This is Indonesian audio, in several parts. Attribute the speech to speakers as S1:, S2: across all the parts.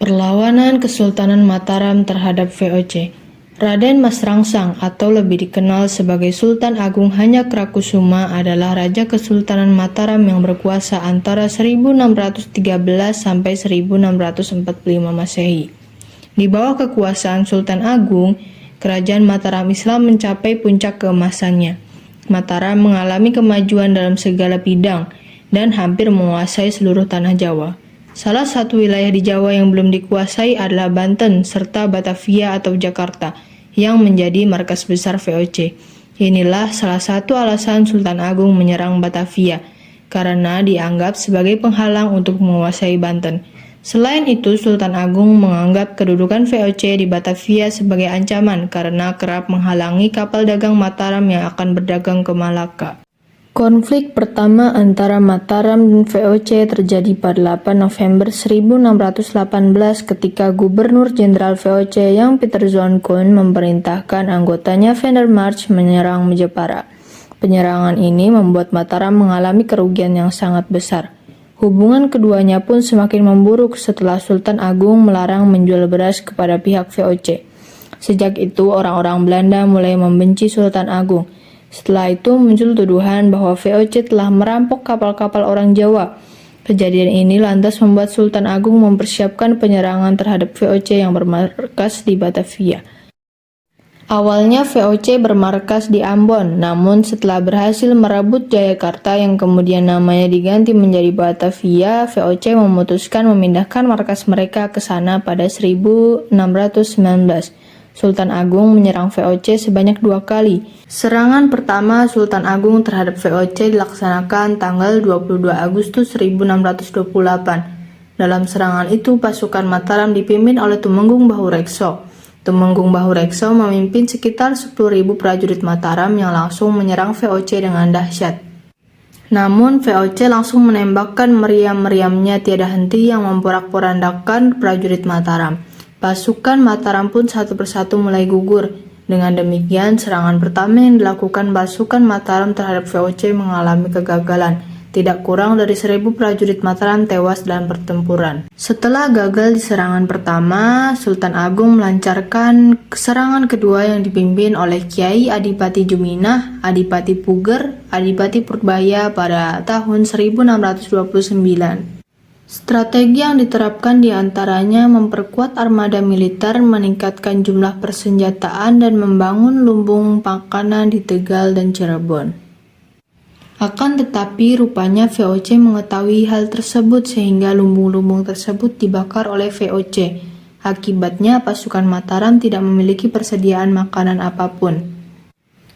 S1: Perlawanan Kesultanan Mataram terhadap VOC. Raden Mas Rangsang atau lebih dikenal sebagai Sultan Agung Hanyakarakusuma adalah Raja Kesultanan Mataram yang berkuasa antara 1613 sampai 1645 Masehi. Di bawah kekuasaan Sultan Agung, Kerajaan Mataram Islam mencapai puncak keemasannya. Mataram mengalami kemajuan dalam segala bidang dan hampir menguasai seluruh tanah Jawa. Salah satu wilayah di Jawa yang belum dikuasai adalah Banten serta Batavia atau Jakarta yang menjadi markas besar VOC. Inilah salah satu alasan Sultan Agung menyerang Batavia karena dianggap sebagai penghalang untuk menguasai Banten. Selain itu, Sultan Agung menganggap kedudukan VOC di Batavia sebagai ancaman karena kerap menghalangi kapal dagang Mataram yang akan berdagang ke Malaka. Konflik pertama antara Mataram dan VOC terjadi pada 8 November 1618 ketika Gubernur Jenderal VOC yang Peter Zoon memerintahkan anggotanya Vandermarch menyerang Jepara. Penyerangan ini membuat Mataram mengalami kerugian yang sangat besar. Hubungan keduanya pun semakin memburuk setelah Sultan Agung melarang menjual beras kepada pihak VOC. Sejak itu, orang-orang Belanda mulai membenci Sultan Agung. Setelah itu muncul tuduhan bahwa VOC telah merampok kapal-kapal orang Jawa. Kejadian ini lantas membuat Sultan Agung mempersiapkan penyerangan terhadap VOC yang bermarkas di Batavia. Awalnya VOC bermarkas di Ambon, namun setelah berhasil merebut Jayakarta yang kemudian namanya diganti menjadi Batavia, VOC memutuskan memindahkan markas mereka ke sana pada 1619. Sultan Agung menyerang VOC sebanyak 2 kali. Serangan pertama Sultan Agung terhadap VOC dilaksanakan tanggal 22 Agustus 1628. Dalam serangan itu, pasukan Mataram dipimpin oleh Tumenggung Bahurekso. Tumenggung Bahurekso memimpin sekitar 10.000 prajurit Mataram yang langsung menyerang VOC dengan dahsyat. Namun VOC langsung menembakkan meriam-meriamnya tiada henti yang memporak-porandakan prajurit Mataram. Pasukan Mataram pun satu persatu mulai gugur. Dengan demikian, serangan pertama yang dilakukan pasukan Mataram terhadap VOC mengalami kegagalan. Tidak kurang dari 1.000 prajurit Mataram tewas dalam pertempuran. Setelah gagal di serangan pertama, Sultan Agung melancarkan serangan kedua yang dipimpin oleh Kiai Adipati Juminah, Adipati Puger, Adipati Purbaya pada tahun 1629. Strategi yang diterapkan diantaranya memperkuat armada militer, meningkatkan jumlah persenjataan, dan membangun lumbung makanan di Tegal dan Cirebon. Akan tetapi, rupanya VOC mengetahui hal tersebut sehingga lumbung-lumbung tersebut dibakar oleh VOC. Akibatnya, pasukan Mataram tidak memiliki persediaan makanan apapun.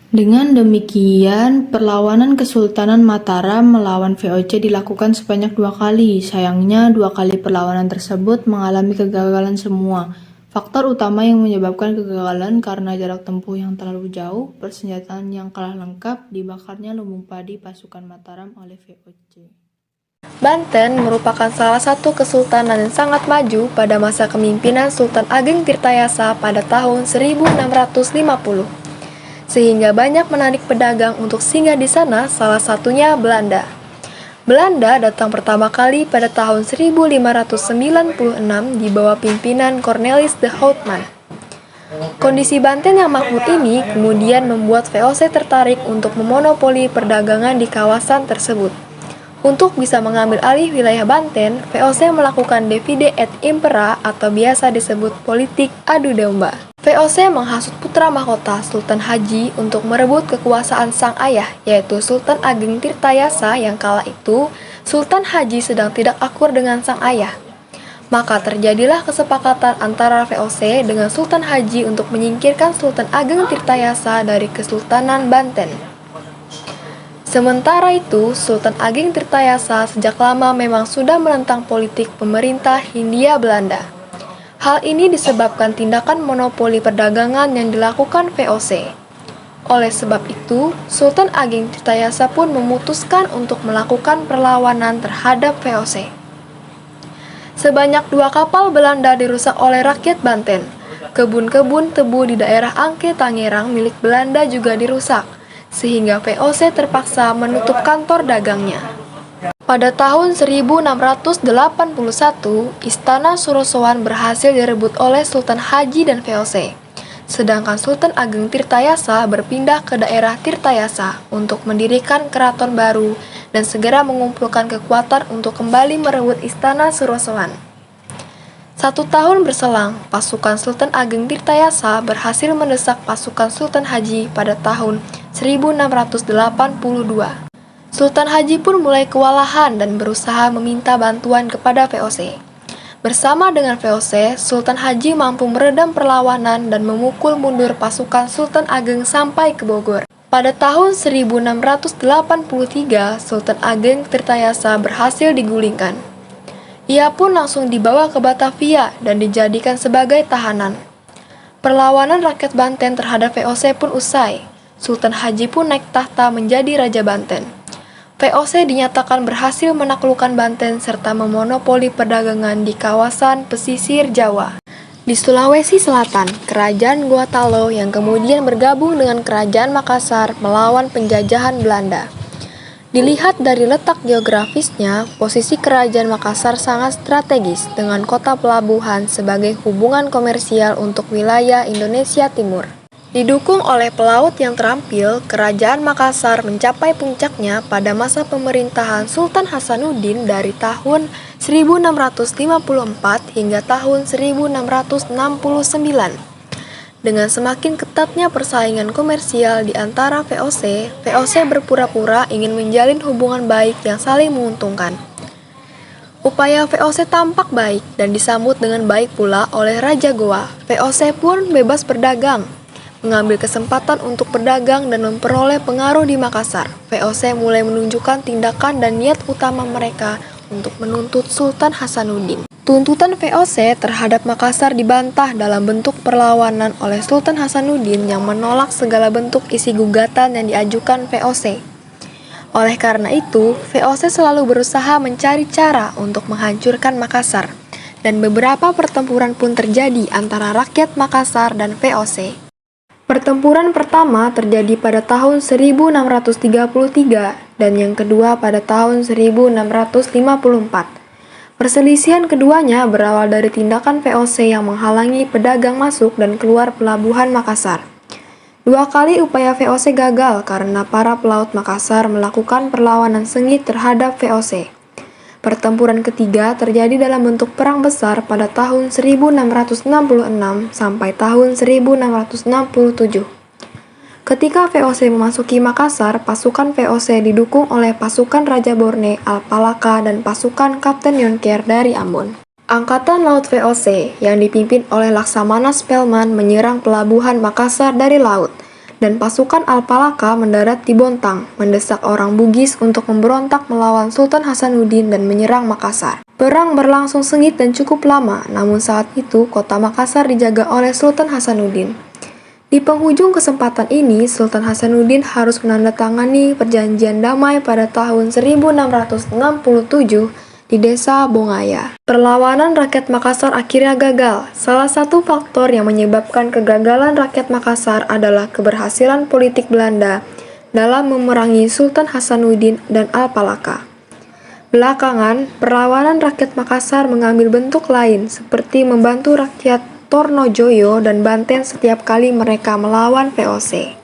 S1: Dengan demikian, perlawanan Kesultanan Mataram melawan VOC dilakukan sebanyak 2 kali. Sayangnya, 2 kali perlawanan tersebut mengalami kegagalan semua. Faktor utama yang menyebabkan kegagalan karena jarak tempuh yang terlalu jauh, persenjataan yang kalah lengkap, dibakarnya lumbung padi pasukan Mataram oleh VOC.
S2: Banten merupakan salah satu kesultanan yang sangat maju pada masa kepemimpinan Sultan Ageng Tirtayasa pada tahun 1650. Sehingga banyak menarik pedagang untuk singgah di sana, salah satunya Belanda. Belanda datang pertama kali pada tahun 1596 di bawah pimpinan Cornelis de Houtman. Kondisi Banten yang makmur ini kemudian membuat VOC tertarik untuk memonopoli perdagangan di kawasan tersebut. Untuk bisa mengambil alih wilayah Banten, VOC melakukan divide et impera atau biasa disebut politik adu domba. VOC menghasut putra mahkota Sultan Haji untuk merebut kekuasaan sang ayah, yaitu Sultan Ageng Tirtayasa yang kala itu Sultan Haji sedang tidak akur dengan sang ayah. Maka terjadilah kesepakatan antara VOC dengan Sultan Haji untuk menyingkirkan Sultan Ageng Tirtayasa dari Kesultanan Banten. Sementara itu, Sultan Ageng Tirtayasa sejak lama memang sudah menentang politik pemerintah Hindia Belanda. Hal ini disebabkan tindakan monopoli perdagangan yang dilakukan VOC. Oleh sebab itu, Sultan Ageng Tirtayasa pun memutuskan untuk melakukan perlawanan terhadap VOC. Sebanyak 2 kapal Belanda dirusak oleh rakyat Banten. Kebun-kebun tebu di daerah Angke Tangerang milik Belanda juga dirusak, sehingga VOC terpaksa menutup kantor dagangnya. Pada tahun 1681, Istana Surosoan berhasil direbut oleh Sultan Haji dan VOC. Sedangkan Sultan Ageng Tirtayasa berpindah ke daerah Tirtayasa untuk mendirikan keraton baru dan segera mengumpulkan kekuatan untuk kembali merebut Istana Surosoan. 1 tahun berselang, pasukan Sultan Ageng Tirtayasa berhasil mendesak pasukan Sultan Haji pada tahun 1682. Sultan Haji pun mulai kewalahan dan berusaha meminta bantuan kepada VOC. Bersama dengan VOC, Sultan Haji mampu meredam perlawanan dan memukul mundur pasukan Sultan Ageng sampai ke Bogor. Pada tahun 1683, Sultan Ageng Tirtayasa berhasil digulingkan. Ia pun langsung dibawa ke Batavia dan dijadikan sebagai tahanan. Perlawanan rakyat Banten terhadap VOC pun usai. Sultan Haji pun naik tahta menjadi Raja Banten. VOC dinyatakan berhasil menaklukkan Banten serta memonopoli perdagangan di kawasan pesisir Jawa. Di Sulawesi Selatan, Kerajaan Gorontalo yang kemudian bergabung dengan Kerajaan Makassar melawan penjajahan Belanda. Dilihat dari letak geografisnya, posisi Kerajaan Makassar sangat strategis dengan kota pelabuhan sebagai hubungan komersial untuk wilayah Indonesia Timur. Didukung oleh pelaut yang terampil, Kerajaan Makassar mencapai puncaknya pada masa pemerintahan Sultan Hasanuddin dari tahun 1654 hingga tahun 1669. Dengan semakin ketatnya persaingan komersial di antara VOC berpura-pura ingin menjalin hubungan baik yang saling menguntungkan. Upaya VOC tampak baik dan disambut dengan baik pula oleh Raja Goa. VOC pun bebas berdagang, mengambil kesempatan untuk berdagang dan memperoleh pengaruh di Makassar. VOC mulai menunjukkan tindakan dan niat utama mereka untuk menuntut Sultan Hasanuddin. Tuntutan VOC terhadap Makassar dibantah dalam bentuk perlawanan oleh Sultan Hasanuddin yang menolak segala bentuk isi gugatan yang diajukan VOC. Oleh karena itu, VOC selalu berusaha mencari cara untuk menghancurkan Makassar, dan beberapa pertempuran pun terjadi antara rakyat Makassar dan VOC. Pertempuran pertama terjadi pada tahun 1633 dan yang kedua pada tahun 1654. Perselisihan keduanya berawal dari tindakan VOC yang menghalangi pedagang masuk dan keluar pelabuhan Makassar. 2 kali upaya VOC gagal karena para pelaut Makassar melakukan perlawanan sengit terhadap VOC. Pertempuran ketiga terjadi dalam bentuk perang besar pada tahun 1666 sampai tahun 1667. Ketika VOC memasuki Makassar, pasukan VOC didukung oleh pasukan Raja Borne, Alpalaka, dan pasukan Kapten Yonker dari Ambon. Angkatan Laut VOC yang dipimpin oleh Laksamana Spelman menyerang pelabuhan Makassar dari laut, dan pasukan Alpalaka mendarat di Bontang, mendesak orang Bugis untuk memberontak melawan Sultan Hasanuddin dan menyerang Makassar. Perang berlangsung sengit dan cukup lama, namun saat itu kota Makassar dijaga oleh Sultan Hasanuddin. Di penghujung kesempatan ini, Sultan Hasanuddin harus menandatangani perjanjian damai pada tahun 1667 di desa Bongaya. Perlawanan rakyat Makassar akhirnya gagal. Salah satu faktor yang menyebabkan kegagalan rakyat Makassar adalah keberhasilan politik Belanda dalam memerangi Sultan Hasanuddin dan Alpalaka. Belakangan, perlawanan rakyat Makassar mengambil bentuk lain seperti membantu rakyat Tornojoyo dan Banten setiap kali mereka melawan VOC.